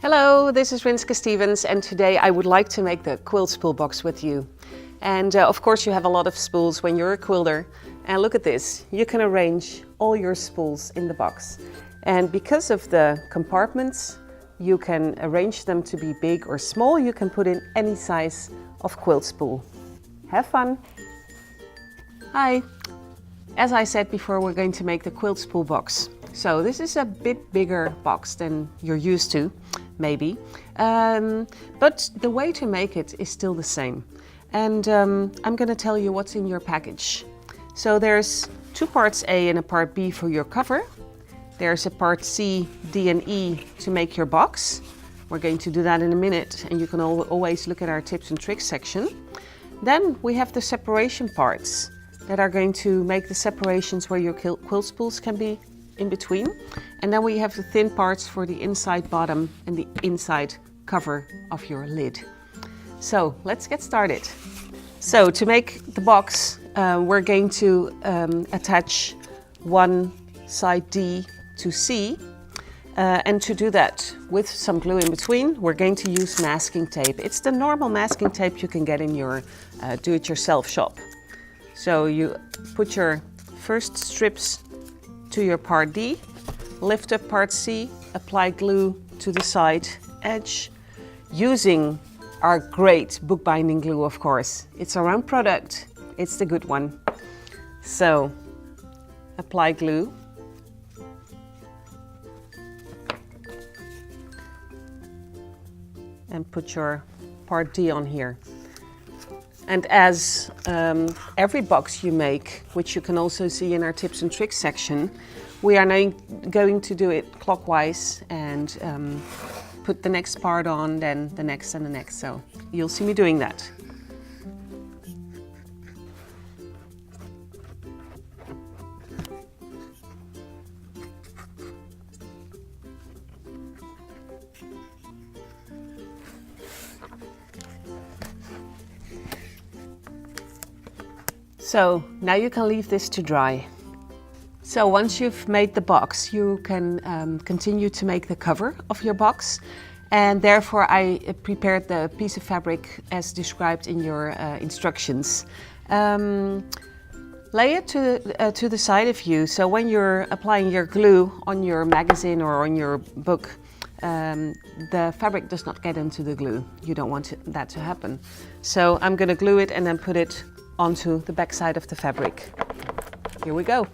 Hello, this is Rinske Stevens, and today I would like to make the quilt spool box with you. And of course you have a lot of spools when you're a quilter. And look at this, you can arrange all your spools in the box. And because of the compartments, you can arrange them to be big or small. You can put in any size of quilt spool. Have fun! Hi! As I said before, we're going to make the quilt spool box. So this is a bit bigger box than you're used to, maybe. But the way to make it is still the same. And I'm going to tell you what's in your package. So there's two parts A and a part B for your cover. There's a part C, D and E to make your box. We're going to do that in a minute, and you can always look at our tips and tricks section. Then we have the separation parts that are going to make the separations where your quilt spools can be in between. And then we have the thin parts for the inside bottom and the inside cover of your lid. So let's get started. So to make the box, we're going to attach one side D to C. And to do that with some glue in between, we're going to use masking tape. It's the normal masking tape you can get in your do-it-yourself shop. So you put your first strips to your part D, lift up part C, apply glue to the side edge, using our great bookbinding glue, of course. It's our own product, it's the good one. So apply glue. And put your part D on here. And as every box you make, which you can also see in our tips and tricks section, we are now going to do it clockwise and put the next part on, then the next and the next. So you'll see me doing that. So now you can leave this to dry. So once you've made the box, you can continue to make the cover of your box. And therefore I prepared the piece of fabric as described in your instructions. Lay it to the side of you, so when you're applying your glue on your magazine or on your book, the fabric does not get into the glue. You don't want that to happen. So I'm going to glue it and then put it onto the back side of the fabric. Here we go.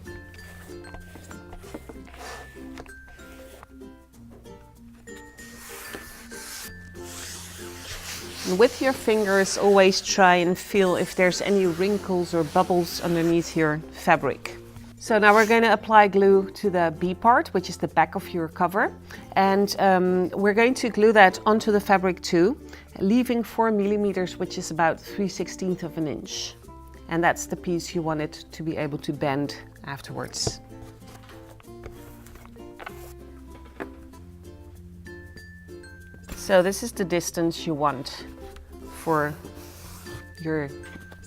And with your fingers, always try and feel if there's any wrinkles or bubbles underneath your fabric. So now we're going to apply glue to the B part, which is the back of your cover. And we're going to glue that onto the fabric too, leaving 4 millimeters, which is about 3/16 of an inch. And that's the piece you want it to be able to bend afterwards. So this is the distance you want for your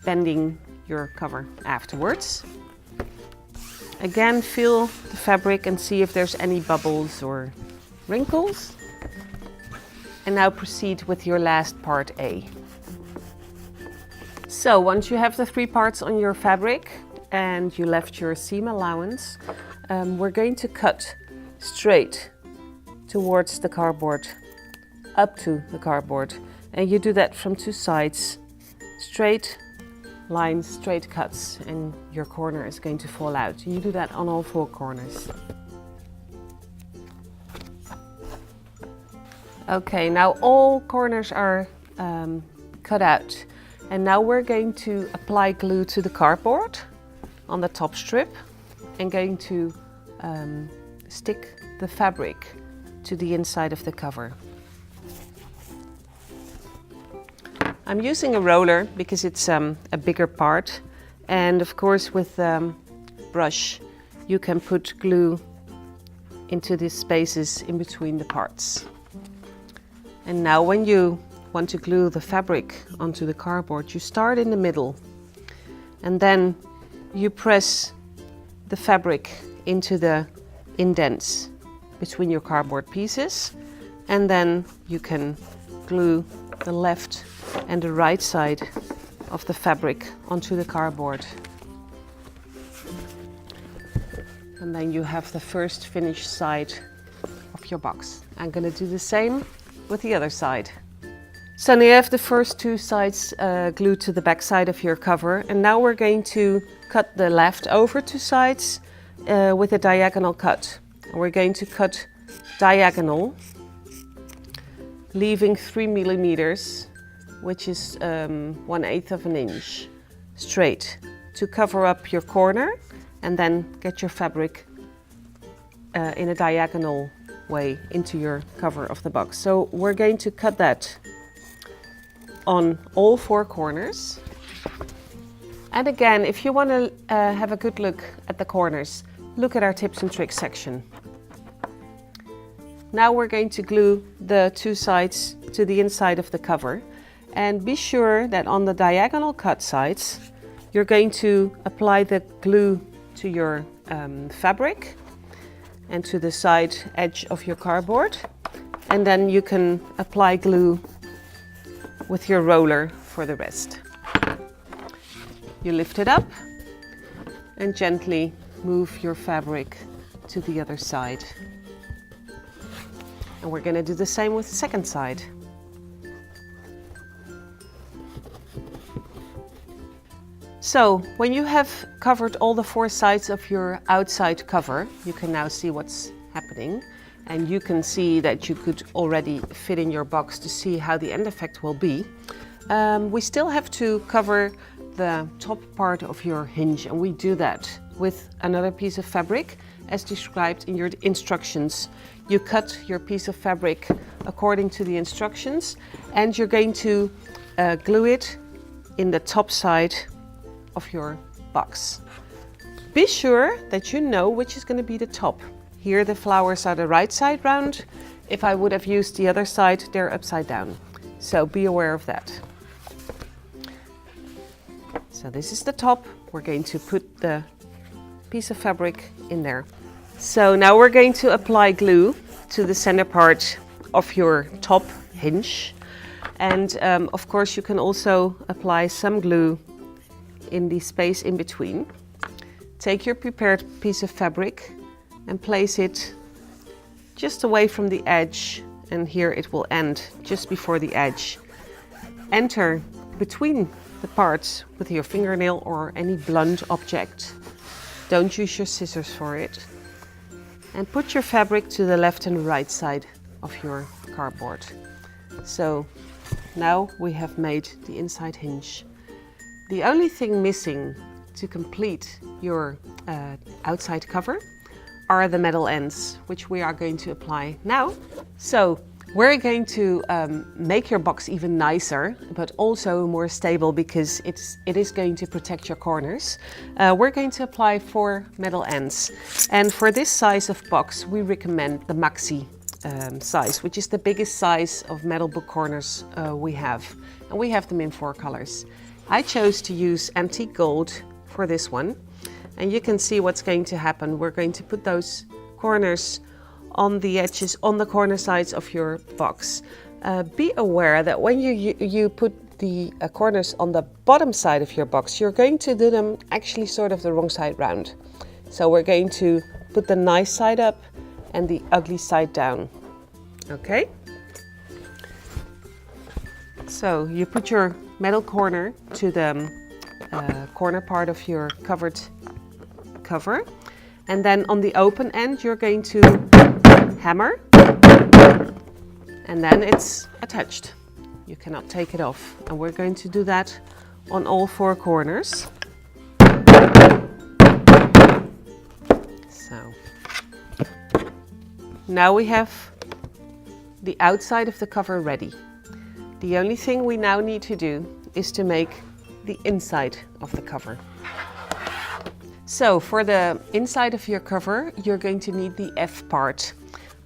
bending your cover afterwards. Again, feel the fabric and see if there's any bubbles or wrinkles. And now proceed with your last part A. So once you have the 3 parts on your fabric and you left your seam allowance, we're going to cut straight towards the cardboard, up to the cardboard. And you do that from 2 sides, straight lines, straight cuts, and your corner is going to fall out. You do that on all 4 corners. Okay, now all corners are cut out. And now we're going to apply glue to the cardboard on the top strip and going to stick the fabric to the inside of the cover. I'm using a roller because it's a bigger part, and of course with brush you can put glue into these spaces in between the parts. And now when you want to glue the fabric onto the cardboard, you start in the middle and then you press the fabric into the indents between your cardboard pieces and then you can glue the left and the right side of the fabric onto the cardboard. And then you have the first finished side of your box. I'm going to do the same with the other side. So now you have the first two sides glued to the back side of your cover, and now we're going to cut the leftover two sides with a diagonal cut. And we're going to cut diagonal, leaving 3 millimeters, which is 1/8 of an inch, straight, to cover up your corner, and then get your fabric in a diagonal way into your cover of the box. So we're going to cut that on all 4 corners. And again, if you want to have a good look at the corners, look at our tips and tricks section. Now we're going to glue the two sides to the inside of the cover, and be sure that on the diagonal cut sides you're going to apply the glue to your fabric and to the side edge of your cardboard, and then you can apply glue with your roller for the rest. You lift it up and gently move your fabric to the other side. And we're going to do the same with the second side. So when you have covered all the 4 sides of your outside cover, you can now see what's happening, and you can see that you could already fit in your box to see how the end effect will be. We still have to cover the top part of your hinge, and we do that with another piece of fabric as described in your instructions. You cut your piece of fabric according to the instructions, and you're going to glue it in the top side of your box. Be sure that you know which is going to be the top. Here the flowers are the right side round. If I would have used the other side, they're upside down. So be aware of that. So this is the top. We're going to put the piece of fabric in there. So now we're going to apply glue to the center part of your top hinge. And of course you can also apply some glue in the space in between. Take your prepared piece of fabric and place it just away from the edge, and here it will end just before the edge. Enter between the parts with your fingernail or any blunt object. Don't use your scissors for it. And put your fabric to the left and right side of your cardboard. So now we have made the inside hinge. The only thing missing to complete your outside cover are the metal ends, which we are going to apply now. So we're going to make your box even nicer, but also more stable, because it is going to protect your corners. We're going to apply 4 metal ends. And for this size of box, we recommend the maxi size, which is the biggest size of metal book corners we have. And we have them in 4 colors. I chose to use antique gold for this one, and you can see what's going to happen. We're going to put those corners on the edges, on the corner sides of your box. Be aware that when you put the corners on the bottom side of your box, you're going to do them actually sort of the wrong side round. So we're going to put the nice side up and the ugly side down. Okay? So you put your metal corner to the corner part of your covered cover, and then on the open end you're going to hammer, and then it's attached. You cannot take it off, and we're going to do that on all 4 corners. So now we have the outside of the cover ready. The only thing we now need to do is to make the inside of the cover. So for the inside of your cover, you're going to need the F part.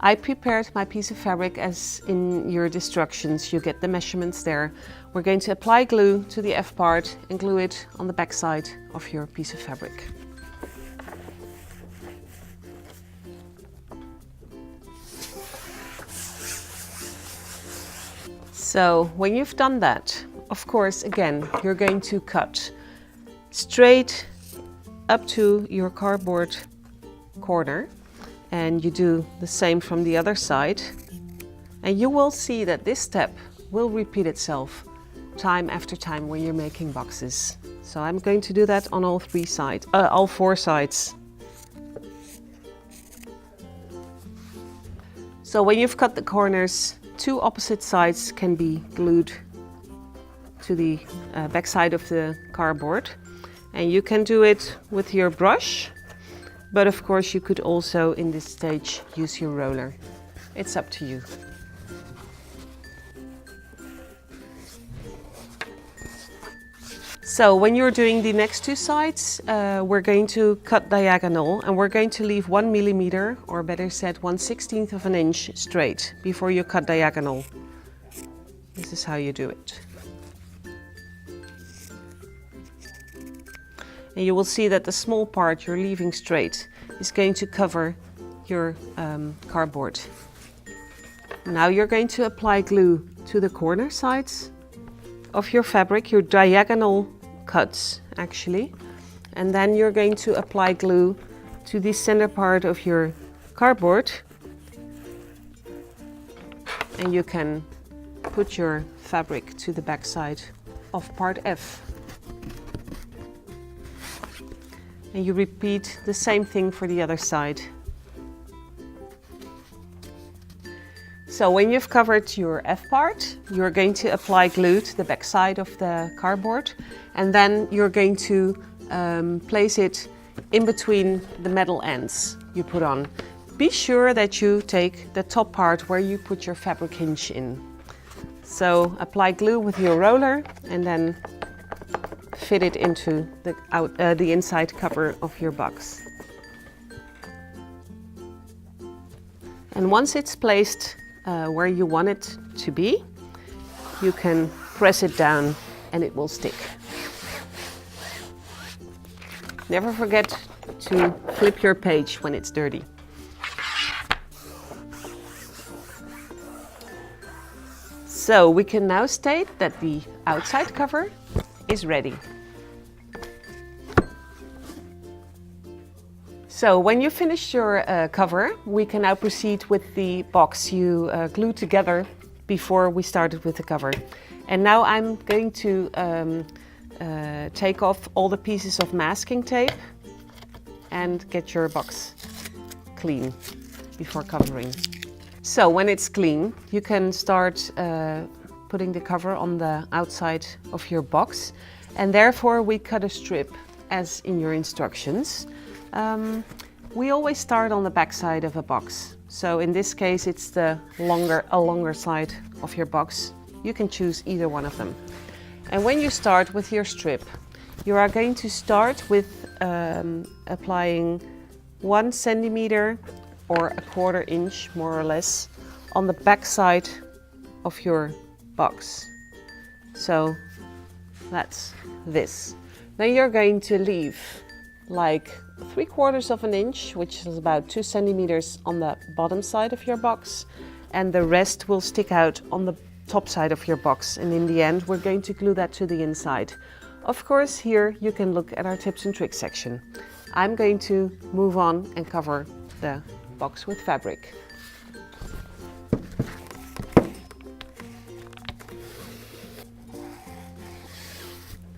I prepared my piece of fabric as in your instructions. You get the measurements there. We're going to apply glue to the F part and glue it on the back side of your piece of fabric. So when you've done that, of course, again, you're going to cut straight up to your cardboard corner, and you do the same from the other side. And you will see that this step will repeat itself time after time when you're making boxes. So I'm going to do that on all four sides. So when you've cut the corners, two opposite sides can be glued to the back side of the cardboard. And you can do it with your brush, but of course you could also in this stage use your roller. It's up to you. So when you're doing the next two sides, we're going to cut diagonal, and we're going to leave 1 millimeter, or better said 1/16 of an inch straight before you cut diagonal. This is how you do it. And you will see that the small part you're leaving straight is going to cover your cardboard. Now you're going to apply glue to the corner sides of your fabric, your diagonal cuts actually, and then you're going to apply glue to the center part of your cardboard, and you can put your fabric to the back side of part F. And you repeat the same thing for the other side. So when you've covered your F part, you're going to apply glue to the back side of the cardboard, and then you're going to place it in between the metal ends you put on. Be sure that you take the top part where you put your fabric hinge in. So apply glue with your roller and then fit it into the inside cover of your box. And once it's placed where you want it to be, you can press it down and it will stick. Never forget to flip your page when it's dirty. So we can now state that the outside cover is ready. So when you finish your cover, we can now proceed with the box you glued together before we started with the cover. And now I'm going to take off all the pieces of masking tape and get your box clean before covering. So when it's clean, you can start putting the cover on the outside of your box, and therefore we cut a strip as in your instructions. We always start on the back side of a box. So in this case, it's a longer side of your box. You can choose either one of them. And when you start with your strip, you are going to start with applying 1 centimeter or a 1/4 inch, more or less, on the back side of your box. So that's this. Then you're going to leave like 3/4 of an inch, which is about 2 centimeters on the bottom side of your box, and the rest will stick out on the top side of your box. And in the end, we're going to glue that to the inside. Of course, here you can look at our tips and tricks section. I'm going to move on and cover the box with fabric.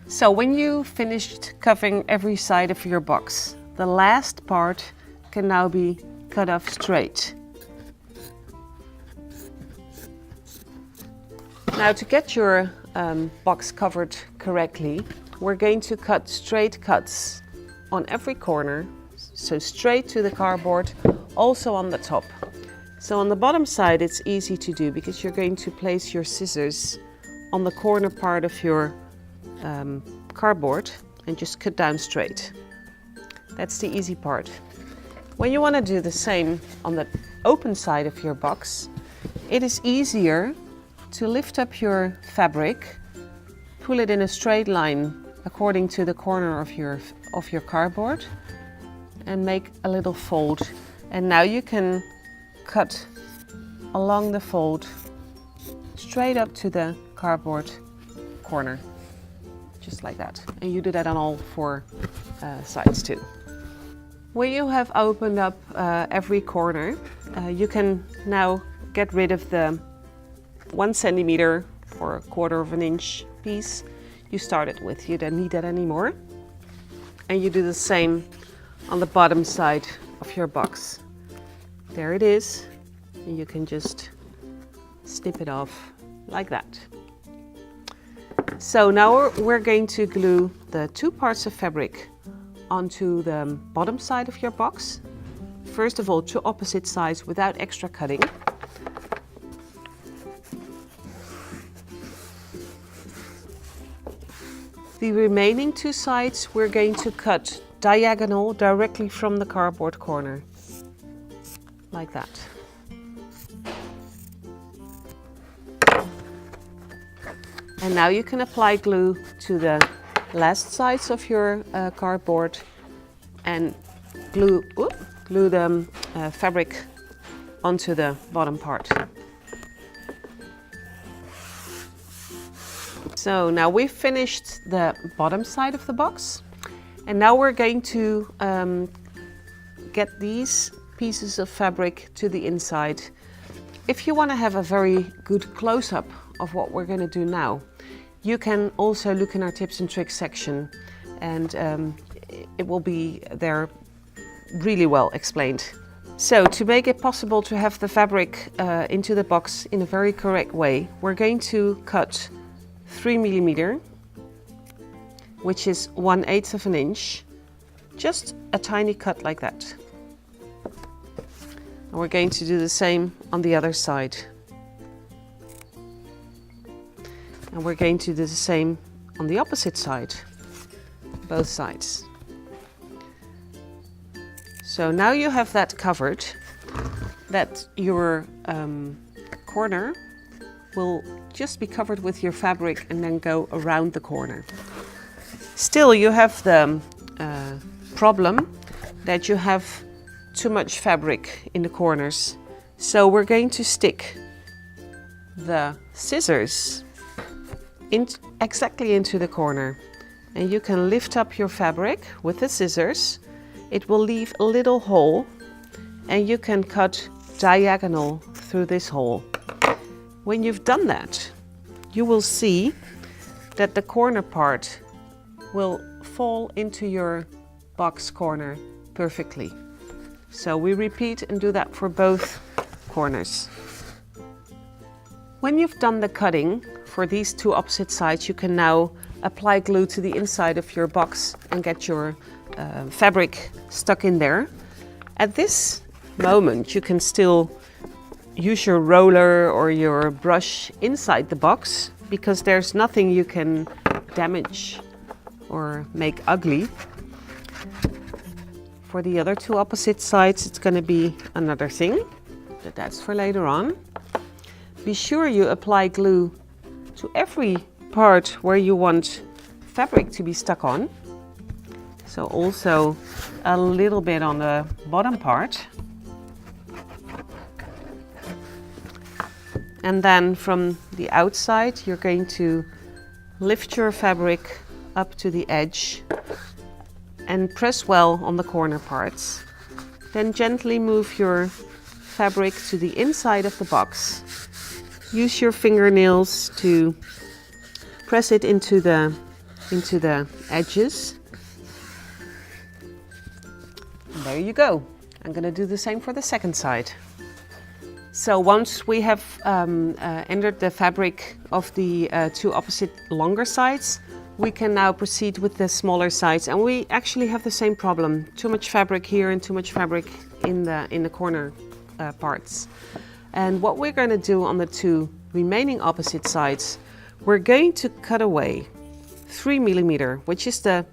So when you finished covering every side of your box, the last part can now be cut off straight. Now to get your box covered correctly, we're going to cut straight cuts on every corner, so straight to the cardboard, also on the top. So on the bottom side it's easy to do because you're going to place your scissors on the corner part of your cardboard and just cut down straight. That's the easy part. When you want to do the same on the open side of your box, it is easier to lift up your fabric, pull it in a straight line according to the corner of your cardboard, and make a little fold. And now you can cut along the fold straight up to the cardboard corner, just like that. And you do that on all four sides too. When you have opened up every corner, you can now get rid of the 1 centimeter or 1/4 of an inch piece you started with. You don't need that anymore. And you do the same on the bottom side of your box. There it is. And you can just snip it off like that. So now we're going to glue the 2 parts of fabric onto the bottom side of your box. First of all, 2 opposite sides without extra cutting. The remaining 2 sides we're going to cut diagonal directly from the cardboard corner, like that. And now you can apply glue to the last sides of your cardboard and glue the fabric onto the bottom part. So now we've finished the bottom side of the box, and now we're going to get these pieces of fabric to the inside. If you want to have a very good close-up of what we're going to do now, you can also look in our tips and tricks section, and it will be there really well explained. So to make it possible to have the fabric into the box in a very correct way, we're going to cut 3 millimeter, which is 1/8 of an inch, just a tiny cut like that. And we're going to do the same on the other side. And we're going to do the same on the opposite side, both sides. So now you have that covered, that your corner will just be covered with your fabric and then go around the corner. Still, you have the problem that you have too much fabric in the corners. So we're going to stick the scissors exactly into the corner. And you can lift up your fabric with the scissors. It will leave a little hole, and you can cut diagonal through this hole. When you've done that, you will see that the corner part will fall into your box corner perfectly. So we repeat and do that for both corners. When you've done the cutting for these 2 opposite sides, you can now apply glue to the inside of your box and get your fabric stuck in there. At this moment, you can still use your roller or your brush inside the box, because there's nothing you can damage or make ugly. For the other 2 opposite sides, it's going to be another thing, but that's for later on. Be sure you apply glue to every part where you want fabric to be stuck on. So also a little bit on the bottom part. And then from the outside, you're going to lift your fabric up to the edge and press well on the corner parts. Then gently move your fabric to the inside of the box. Use your fingernails to press it into the edges. And there you go. I'm going to do the same for the second side. So once we have entered the fabric of the 2 opposite longer sides, we can now proceed with the smaller sides. And we actually have the same problem. Too much fabric here and too much fabric in the corner parts. And what we're going to do on the 2 remaining opposite sides, we're going to cut away 3 millimeter, which is the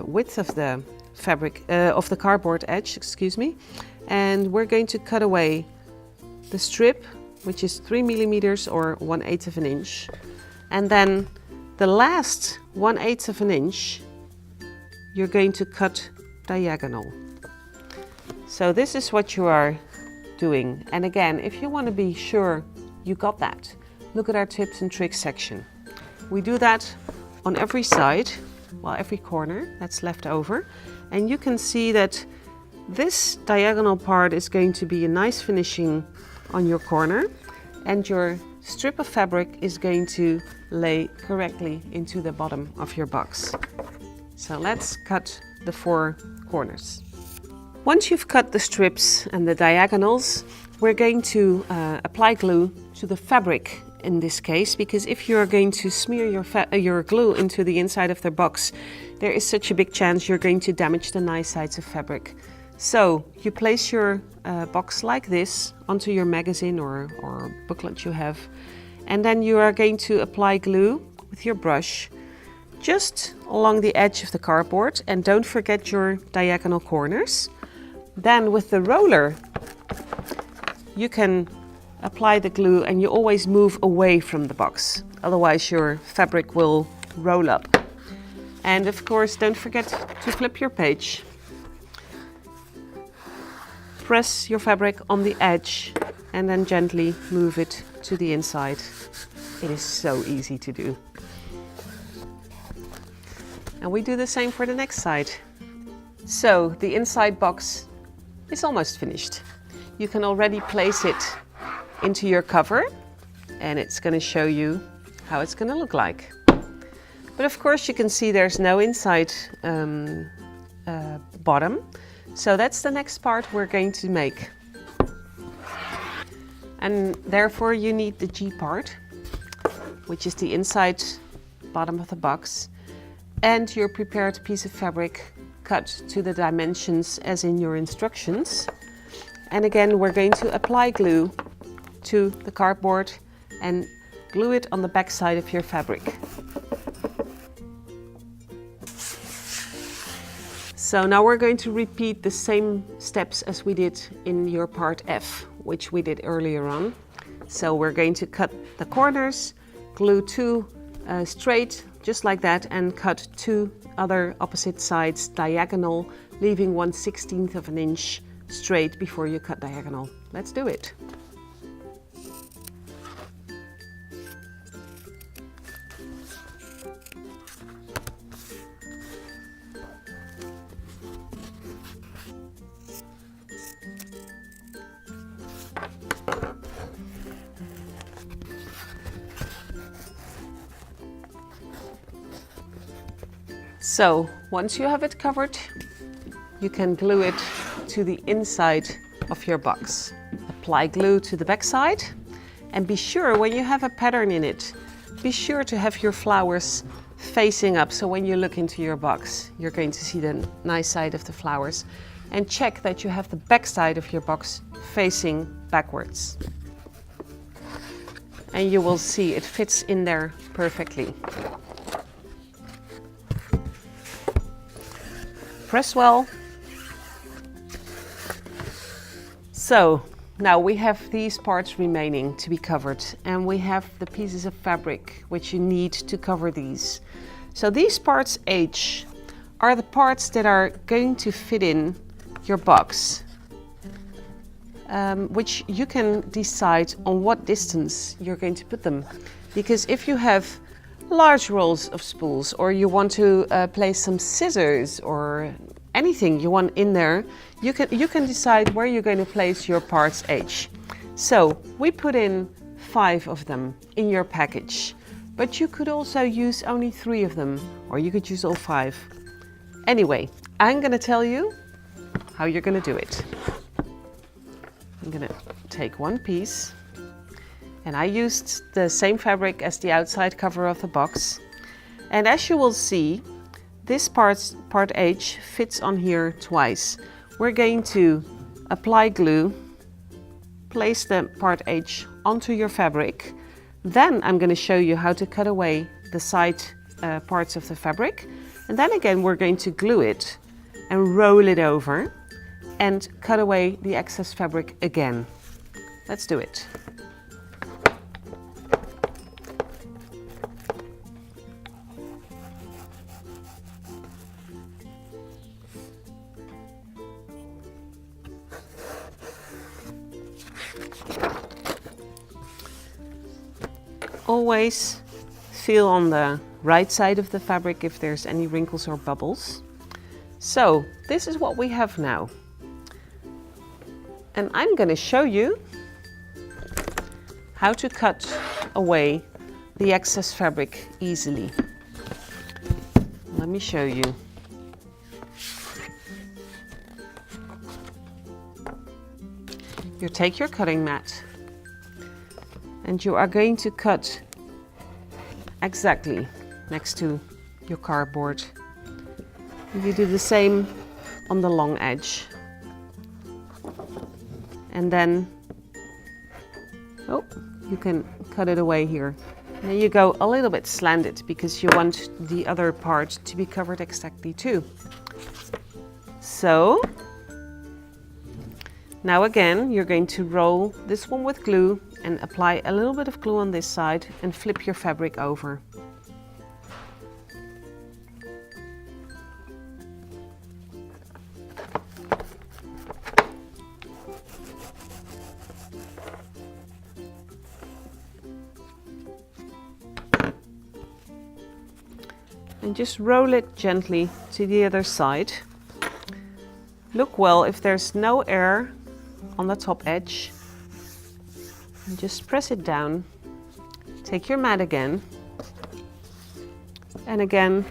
width of the fabric, of the cardboard edge, excuse me. And we're going to cut away the strip, which is 3 millimeters or 1/8 of an inch. And then the last 1/8 of an inch, you're going to cut diagonal. So this is what you are doing. And again, if you want to be sure you got that. Look at our tips and tricks section. We do that on every side, well, every corner that's left over. And you can see that this diagonal part is going to be a nice finishing on your corner, and your strip of fabric is going to lay correctly into the bottom of your box. So let's cut the 4 corners. Once you've cut the strips and the diagonals, we're going to apply glue to the fabric in this case, because if you're going to smear your glue into the inside of the box, there is such a big chance you're going to damage the nice sides of fabric. So you place your box like this onto your magazine or booklet you have, and then you are going to apply glue with your brush just along the edge of the cardboard, and don't forget your diagonal corners. Then with the roller you can apply the glue, and you always move away from the box, otherwise your fabric will roll up. And of course, don't forget to flip your page. Press your fabric on the edge and then gently move it to the inside. It is so easy to do. And we do the same for the next side. So the inside box is almost finished. You can already place it into your cover, and it's going to show you how it's going to look like. But of course you can see there's no inside bottom, so that's the next part we're going to make. And therefore you need the G part, which is the inside bottom of the box, and your prepared piece of fabric cut to the dimensions as in your instructions. And again, we're going to apply glue to the cardboard and glue it on the back side of your fabric. So now we're going to repeat the same steps as we did in your part F, which we did earlier on. So we're going to cut the corners, glue 2 straight, just like that, and cut 2 other opposite sides diagonal, leaving 1/16 of an inch straight before you cut diagonal. Let's do it. So once you have it covered, you can glue it to the inside of your box. Apply glue to the back side, and be sure when you have a pattern in it, be sure to have your flowers facing up, so when you look into your box you're going to see the nice side of the flowers, and check that you have the back side of your box facing backwards. And you will see it fits in there perfectly. Press well. So now we have these parts remaining to be covered, and we have the pieces of fabric which you need to cover these. So these parts H are the parts that are going to fit in your box, which you can decide on what distance you're going to put them. Because if you have large rolls of spools, or you want to place some scissors or anything you want in there, you can decide where you're going to place your parts H. So we put in 5 of them in your package, but you could also use only 3 of them, or you could use all 5. Anyway, I'm going to tell you how you're going to do it. I'm going to take one piece, and I used the same fabric as the outside cover of the box. And as you will see, this part H fits on here twice. We're going to apply glue, place the part H onto your fabric. Then I'm going to show you how to cut away the side parts of the fabric. And then again, we're going to glue it and roll it over and cut away the excess fabric again. Let's do it. always feel on the right side of the fabric if there's any wrinkles or bubbles. So this is what we have now. And I'm going to show you how to cut away the excess fabric easily. Let me show you. You take your cutting mat and you are going to cut exactly next to your cardboard. You do the same on the long edge. And then, you can cut it away here. Then you go a little bit slanted because you want the other part to be covered exactly too. So, now again, you're going to roll this one with glue and apply a little bit of glue on this side and flip your fabric over. And just roll it gently to the other side. Look well if there's no air on the top edge. And just press it down. Take your mat again. And again,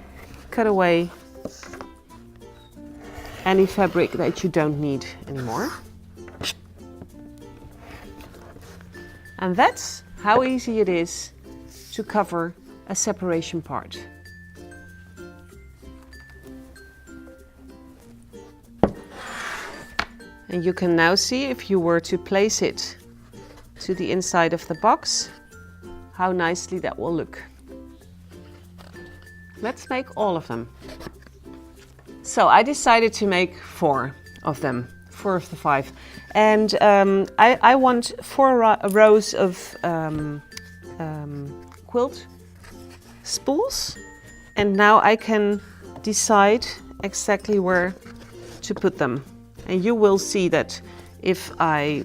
cut away any fabric that you don't need anymore. And that's how easy it is to cover a separation part. And you can now see, if you were to place it to the inside of the box, how nicely that will look. Let's make all of them. So I decided to make 4 of them, 4 of the 5. And I want 4 rows of quilt spools. And now I can decide exactly where to put them. And you will see that if I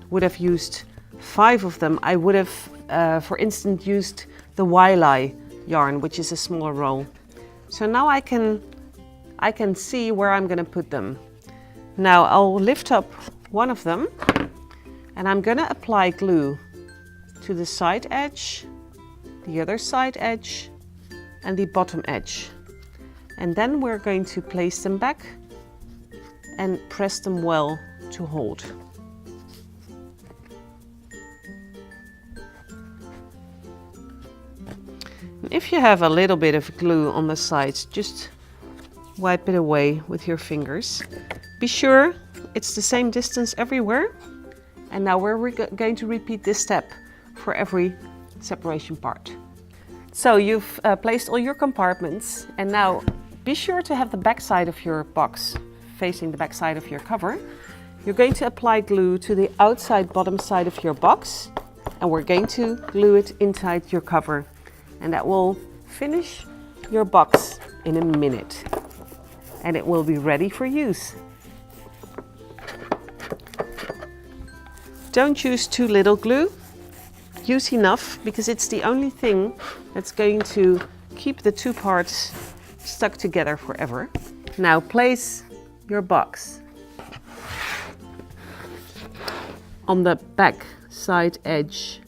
would have used 5 of them, I would have, for instance, used the Wiley yarn, which is a smaller roll. So now I can see where I'm going to put them. Now I'll lift up one of them and I'm going to apply glue to the side edge, the other side edge, and the bottom edge. And then we're going to place them back and press them well to hold. If you have a little bit of glue on the sides, just wipe it away with your fingers. Be sure it's the same distance everywhere. And now we're going to repeat this step for every separation part. So you've placed all your compartments, and now be sure to have the back side of your box facing the back side of your cover. You're going to apply glue to the outside bottom side of your box, and we're going to glue it inside your cover, and that will finish your box in a minute, and it will be ready for use. Don't use too little glue. Use enough, because it's the only thing that's going to keep the 2 parts stuck together forever. Now place your box on the back side edge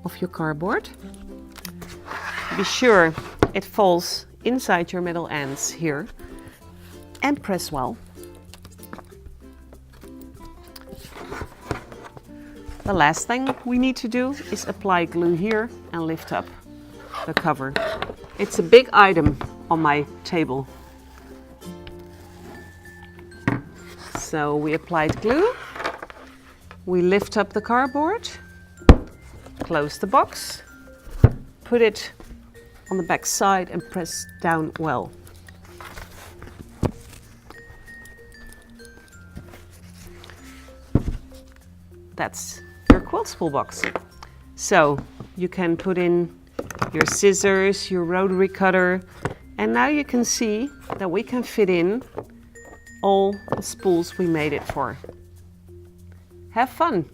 of your cardboard. Be sure it falls inside your middle ends here, and press well. The last thing we need to do is apply glue here and lift up the cover. It's a big item on my table. So we applied glue, we lift up the cardboard, close the box, put it on the back side and press down well. That's your quilt spool box. So you can put in your scissors, your rotary cutter, and now you can see that we can fit in all the spools we made it for. Have fun!